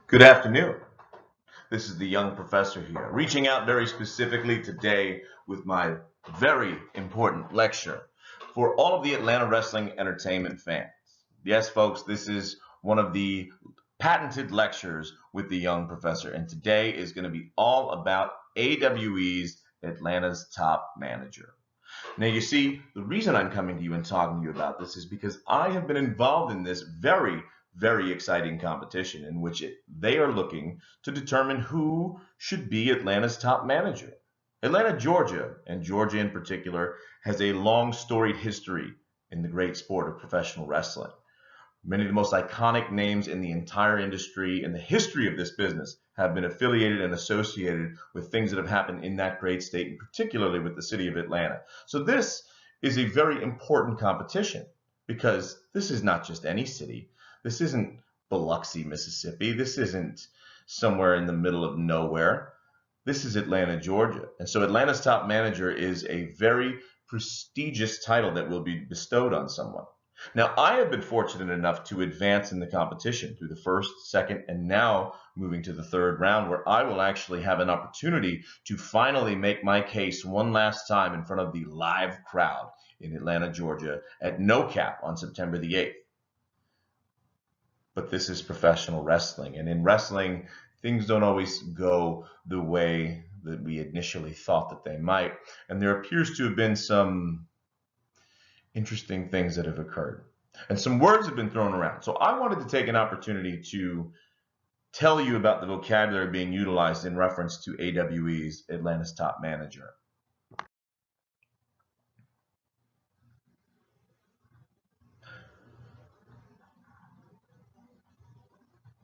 Good afternoon. This is the young professor here, reaching out very specifically today with my very important lecture for all of the Atlanta wrestling entertainment fans. Yes, folks, this is one of the patented lectures with the young professor, and today is going to be all about AWE's Atlanta's Top Manager. Now, you see, the reason I'm coming to you and talking to you about this is because I have been involved in this very exciting competition in which they are looking to determine who should be Atlanta's top manager. Atlanta, Georgia, and Georgia in particular, has a long storied history in the great sport of professional wrestling. Many of the most iconic names in the entire industry and the history of this business have been affiliated and associated with things that have happened in that great state, and particularly with the city of Atlanta. So this is a very important competition because this is not just any city. This isn't Biloxi, Mississippi. This isn't somewhere in the middle of nowhere. This is Atlanta, Georgia. And so Atlanta's Top Manager is a very prestigious title that will be bestowed on someone. Now, I have been fortunate enough to advance in the competition through the first, second, and now moving to the third round, where I will actually have an opportunity to finally make my case one last time in front of the live crowd in Atlanta, Georgia at No Cap on September the 8th. But this is professional wrestling, and in wrestling, things don't always go the way that we initially thought that they might, and there appears to have been some interesting things that have occurred. And some words have been thrown around. So I wanted to take an opportunity to tell you about the vocabulary being utilized in reference to AWE's Atlanta's Top Manager.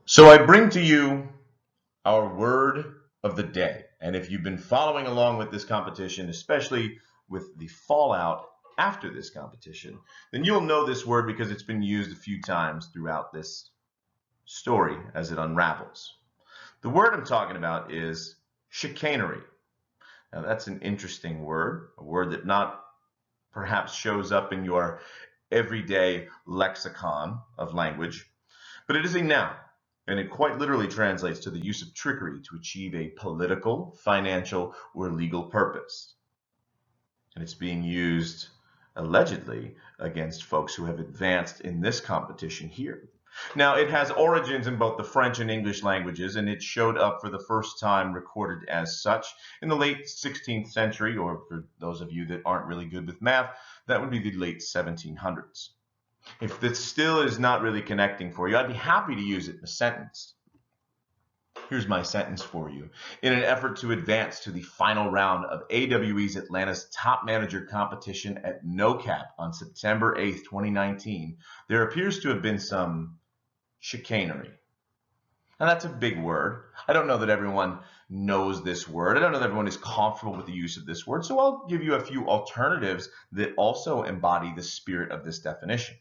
So I bring to you our word of the day. And if you've been following along with this competition, especially with the fallout after this competition, then you'll know this word because it's been used a few times throughout this story as it unravels. The word I'm talking about is chicanery. Now that's an interesting word, a word that not perhaps shows up in your everyday lexicon of language, but it is a noun, and it quite literally translates to the use of trickery to achieve a political, financial, or legal purpose. And it's being used allegedly against folks who have advanced in this competition here. Now, it has origins in both the French and English languages, and it showed up for the first time recorded as such in the late 16th century, or for those of you that aren't really good with math, that would be the late 1700s. If this still is not really connecting for you, I'd be happy to use it in a sentence. Here's my sentence for you. In an effort to advance to the final round of AWE's Atlanta's Top Manager competition at No Cap on September 8th, 2019, there appears to have been some chicanery. Now that's a big word. I don't know that everyone knows this word. I don't know that everyone is comfortable with the use of this word, so I'll give you a few alternatives that also embody the spirit of this definition.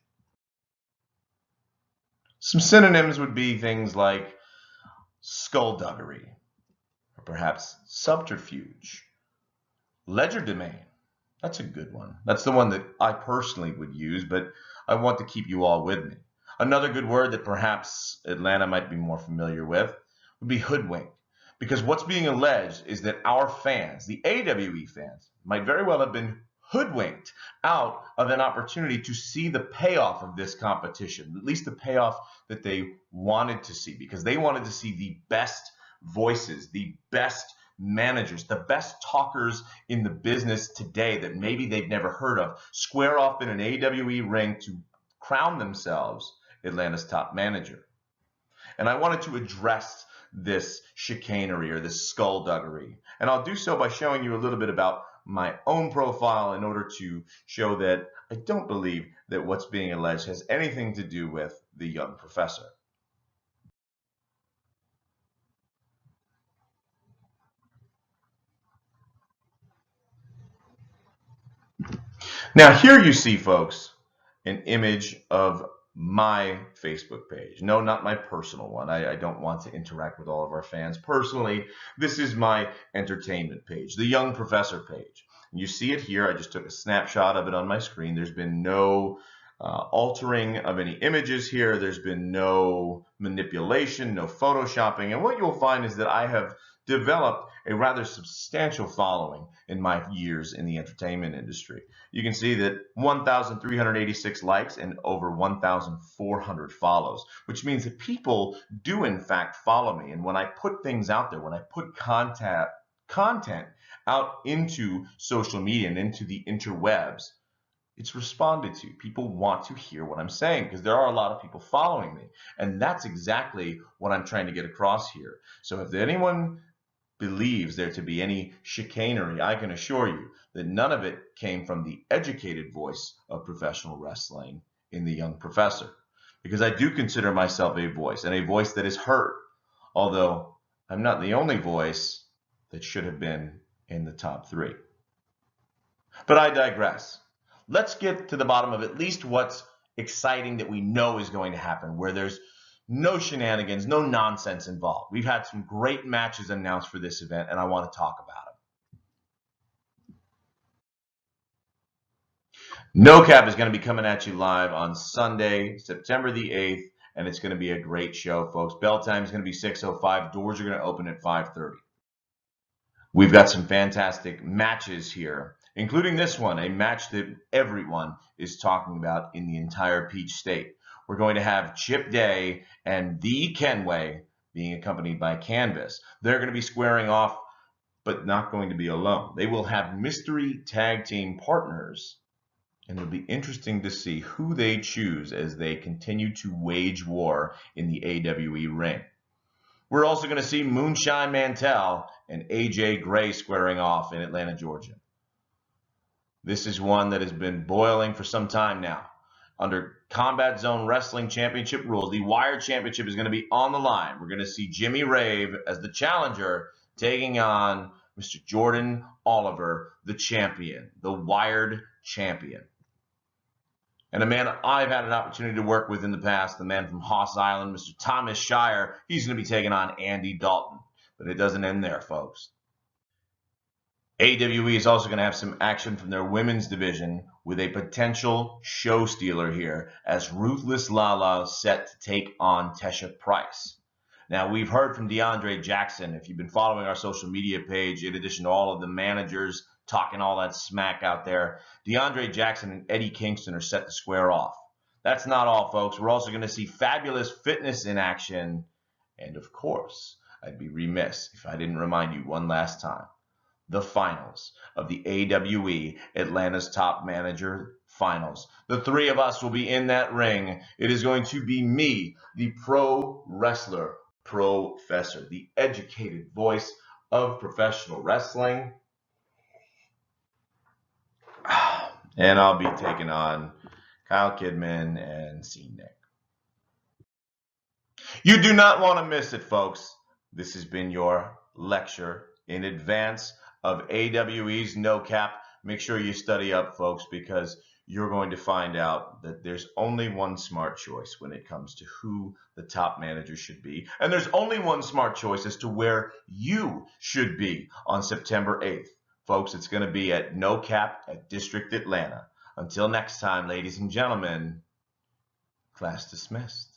Some synonyms would be things like skullduggery, or perhaps subterfuge. Legerdemain, that's a good one. That's the one that I personally would use, but I want to keep you all with me. Another good word that perhaps Atlanta might be more familiar with would be hoodwink, because what's being alleged is that our fans, the AWE fans, might very well have been hoodwinked out of an opportunity to see the payoff of this competition, at least the payoff that they wanted to see, because they wanted to see the best voices, the best managers, the best talkers in the business today that maybe they've never heard of, square off in an AWE ring to crown themselves Atlanta's top manager. And I wanted to address this chicanery or this skullduggery. And I'll do so by showing you a little bit about my own profile in order to show that I don't believe that what's being alleged has anything to do with the young professor. Now here you see, folks, an image of my Facebook page. No, not my personal one. I don't want to interact with all of our fans personally. This is my entertainment page, the Young Professor page. You see it here. I just took a snapshot of it on my screen. There's been no altering of any images here. There's been no manipulation, no photoshopping. And what you'll find is that I have developed a rather substantial following in my years in the entertainment industry. You can see that 1,386 likes and over 1,400 follows, which means that people do in fact follow me. And when I put things out there, when I put content out into social media and into the interwebs, it's responded to. People want to hear what I'm saying because there are a lot of people following me. And that's exactly what I'm trying to get across here. So if anyone believes there to be any chicanery, I can assure you that none of it came from the educated voice of professional wrestling in the young professor. Because I do consider myself a voice, and a voice that is heard. Although I'm not the only voice that should have been in the top 3. But I digress. Let's get to the bottom of at least what's exciting that we know is going to happen, where there's no shenanigans, no nonsense involved. We've had some great matches announced for this event, and I want to talk about them. No Cap is going to be coming at you live on Sunday, September the 8th, and it's going to be a great show, folks. Bell time is going to be 6:05. Doors are going to open at 5:30. We've got some fantastic matches here, including this one, a match that everyone is talking about in the entire Peach State. We're going to have Chip Day and the Kenway being accompanied by Canvas. They're going to be squaring off, but not going to be alone. They will have mystery tag team partners, and it'll be interesting to see who they choose as they continue to wage war in the AWE ring. We're also going to see Moonshine Mantell and AJ Gray squaring off in Atlanta, Georgia. This is one that has been boiling for some time now. Under Combat Zone Wrestling Championship rules, the Wired Championship is going to be on the line. We're going to see Jimmy Rave as the challenger taking on Mr. Jordan Oliver, the champion, the Wired Champion. And a man I've had an opportunity to work with in the past, the man from Hoss Island, Mr. Thomas Shire, he's going to be taking on Andy Dalton. But it doesn't end there, folks. AWE is also going to have some action from their women's division with a potential show stealer here as Ruthless Lala set to take on Tesha Price. Now, we've heard from DeAndre Jackson. If you've been following our social media page, in addition to all of the managers talking all that smack out there, DeAndre Jackson and Eddie Kingston are set to square off. That's not all, folks. We're also going to see Fabulous Fitness in action. And of course, I'd be remiss if I didn't remind you one last time. The finals of the AWE Atlanta's Top Manager Finals. The 3 of us will be in that ring. It is going to be me, the pro wrestler professor, the educated voice of professional wrestling. And I'll be taking on Kyle Kidman and C-Nick. You do not want to miss it, folks. This has been your lecture in advance of AWE's No Cap. Make sure you study up, folks, because you're going to find out that there's only one smart choice when it comes to who the top manager should be. And there's only one smart choice as to where you should be on September 8th. Folks, it's going to be at No Cap at District Atlanta. Until next time, ladies and gentlemen, class dismissed.